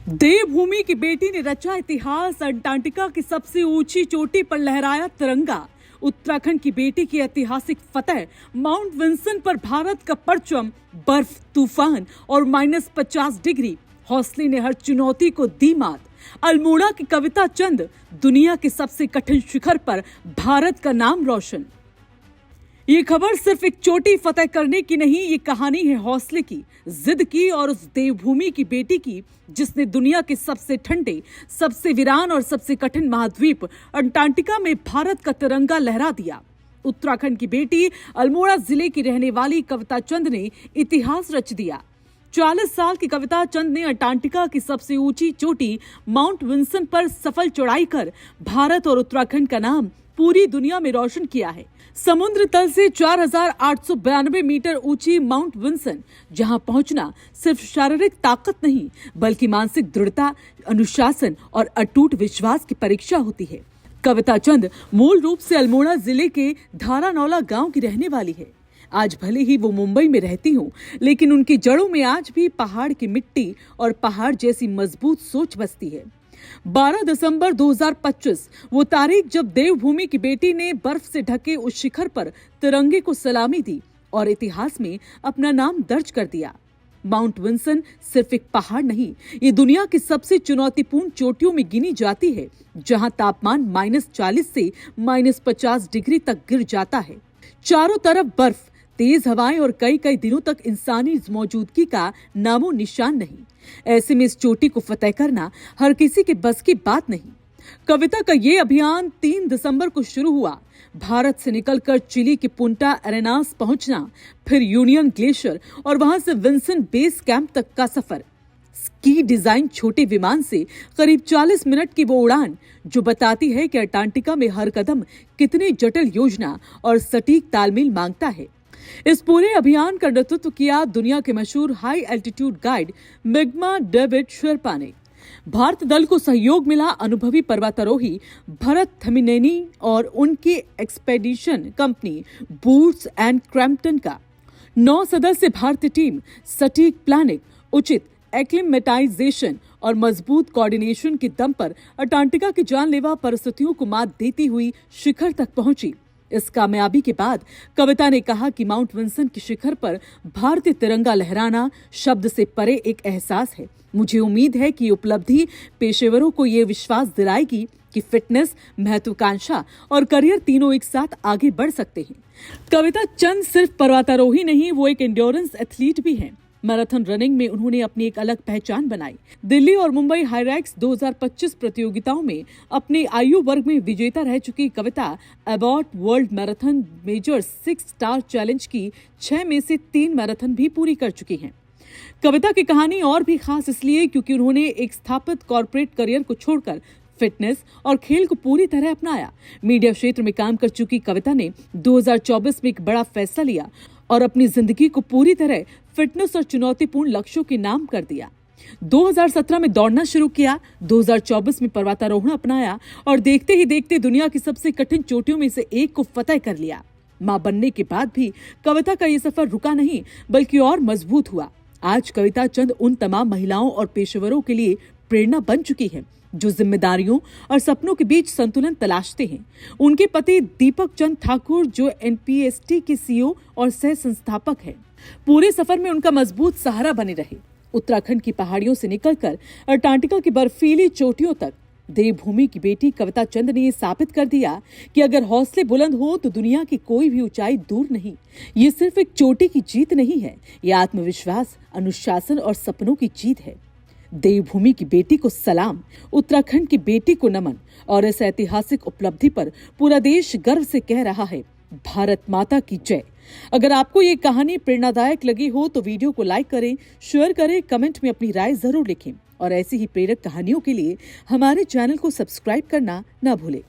देवभूमि की बेटी ने रचा इतिहास। अंटार्कटिका की सबसे ऊंची चोटी पर लहराया तिरंगा। उत्तराखंड की बेटी की ऐतिहासिक फतह। माउंट विंसन पर भारत का परचम। बर्फ, तूफान और -50 डिग्री। हौसले ने हर चुनौती को दी मात। अल्मोड़ा की कविता चंद। दुनिया के सबसे कठिन शिखर पर भारत का नाम रोशन। ये खबर सिर्फ एक चोटी फतह करने की नहीं, ये कहानी है हौसले की, जिद की और उस देवभूमि की बेटी की जिसने दुनिया के सबसे ठंडे, सबसे वीरान और सबसे कठिन महाद्वीप अंटार्कटिका में भारत का तिरंगा लहरा दिया। उत्तराखंड की बेटी अल्मोड़ा जिले की रहने वाली कविता चंद ने इतिहास रच दिया। 40 साल की कविता चंद ने अंटार्कटिका की सबसे ऊंची चोटी माउंट विंसन पर सफल चढ़ाई कर भारत और उत्तराखंड का नाम पूरी दुनिया में रोशन किया है। समुद्र तल से 4,892 मीटर ऊंची माउंट विंसन, जहां पहुंचना सिर्फ शारीरिक ताकत नहीं बल्कि मानसिक दृढ़ता, अनुशासन और अटूट विश्वास की परीक्षा होती है। कविता चंद मूल रूप से अल्मोड़ा जिले के धारानौला गांव की रहने वाली है। आज भले ही वो मुंबई में रहती हूँ, लेकिन उनकी जड़ों में आज भी पहाड़ की मिट्टी और पहाड़ जैसी मजबूत सोच बसती है। 12 दिसंबर 2025 वो तारीख जब देवभूमि की बेटी ने बर्फ से ढके उस शिखर पर तिरंगे को सलामी दी और इतिहास में अपना नाम दर्ज कर दिया। माउंट विंसन सिर्फ एक पहाड़ नहीं, ये दुनिया की सबसे चुनौतीपूर्ण चोटियों में गिनी जाती है, जहां तापमान -40 से -50 डिग्री तक गिर जाता है। चारों तरफ बर्फ, तेज हवाएं और कई दिनों तक इंसानी मौजूदगी का नामो निशान नहीं। ऐसे में इस चोटी को फतह करना हर किसी के बस की बात नहीं। कविता का ये अभियान 3 दिसंबर को शुरू हुआ। भारत से निकलकर चिली के पुंटा एरेनास पहुंचना, फिर यूनियन ग्लेशियर और वहां से विंसन बेस कैंप तक का सफर। स्की डिजाइन छोटे विमान से करीब 40 मिनट की वो उड़ान जो बताती है कि अंटार्कटिका में हर कदम कितनी जटिल योजना और सटीक तालमेल मांगता है। इस पूरे अभियान का नेतृत्व किया दुनिया के मशहूर high altitude guide Mingma David Sherpa ने। भारत दल को सहयोग मिला अनुभवी पर्वतारोही भरत थमिनेनी और उनकी एक्सपेडिशन कंपनी बूट्स एंड क्रैम्पटन का। 9 सदस्य भारतीय टीम सटीक प्लानिंग, उचित एक्लिमेटाइजेशन और मजबूत कोऑर्डिनेशन के दम पर अंटार्कटिका की जानलेवा परिस्थितियों को मात देती हुई शिखर तक पहुंची। इस कामयाबी के बाद कविता ने कहा कि माउंट विंसन के शिखर पर भारतीय तिरंगा लहराना शब्द से परे एक एहसास है। मुझे उम्मीद है कि ये उपलब्धि पेशेवरों को ये विश्वास दिलाएगी कि फिटनेस, महत्वाकांक्षा और करियर तीनों एक साथ आगे बढ़ सकते हैं। कविता चंद सिर्फ पर्वतारोही नहीं, वो एक एंड्योरेंस एथलीट भी हैं। मैराथन रनिंग में उन्होंने अपनी एक अलग पहचान बनाई। दिल्ली और मुंबई हाईरैक्स 2025 प्रतियोगिताओं में अपने आयु वर्ग में विजेता रह चुकी Kavita Abbott world marathon major 6 star challenge की 6 में से 3 मैराथन भी पूरी कर चुकी हैं। कविता की कहानी और भी खास इसलिए क्योंकि उन्होंने एक स्थापित कॉर्पोरेट करियर को छोड़कर फिटनेस और खेल को पूरी तरह अपनाया। मीडिया क्षेत्र में काम कर चुकी कविता ने 2024 में एक बड़ा फैसला लिया और अपनी जिंदगी को पूरी तरह फिटनेस और चुनौतीपूर्ण लक्ष्यों के नाम कर दिया। 2017 में दौड़ना शुरू किया, 2024 में पर्वतारोहण अपनाया और देखते ही देखते दुनिया की सबसे कठिन चोटियों में से एक को फतह कर लिया। मां बनने के बाद भी कविता का ये सफर रुका नहीं बल्कि और मजबूत हुआ। आज कविता चंद उन तमाम महिलाओं और पेशेवरों के लिए प्रेरणा बन चुकी है जो जिम्मेदारियों और सपनों के बीच संतुलन तलाशते हैं। उनके पति दीपक चंद ठाकुर जो NPST के CEO और सह संस्थापक हैं, पूरे सफर में उनका मजबूत सहारा बने रहे। उत्तराखंड की पहाड़ियों से निकलकर अंटार्कटिका की बर्फीली चोटियों तक देवभूमि की बेटी कविता चंद ने ये साबित कर दिया कि अगर हौसले बुलंद हो तो दुनिया की कोई भी ऊंचाई दूर नहीं। ये सिर्फ एक चोटी की जीत नहीं है, ये आत्मविश्वास, अनुशासन और सपनों की जीत है। देवभूमि की बेटी को सलाम, उत्तराखंड की बेटी को नमन और इस ऐतिहासिक उपलब्धि पर पूरा देश गर्व से कह रहा है, भारत माता की जय। अगर आपको ये कहानी प्रेरणादायक लगी हो तो वीडियो को लाइक करें, शेयर करें, कमेंट में अपनी राय जरूर लिखें और ऐसी ही प्रेरक कहानियों के लिए हमारे चैनल को सब्सक्राइब करना न भूलें।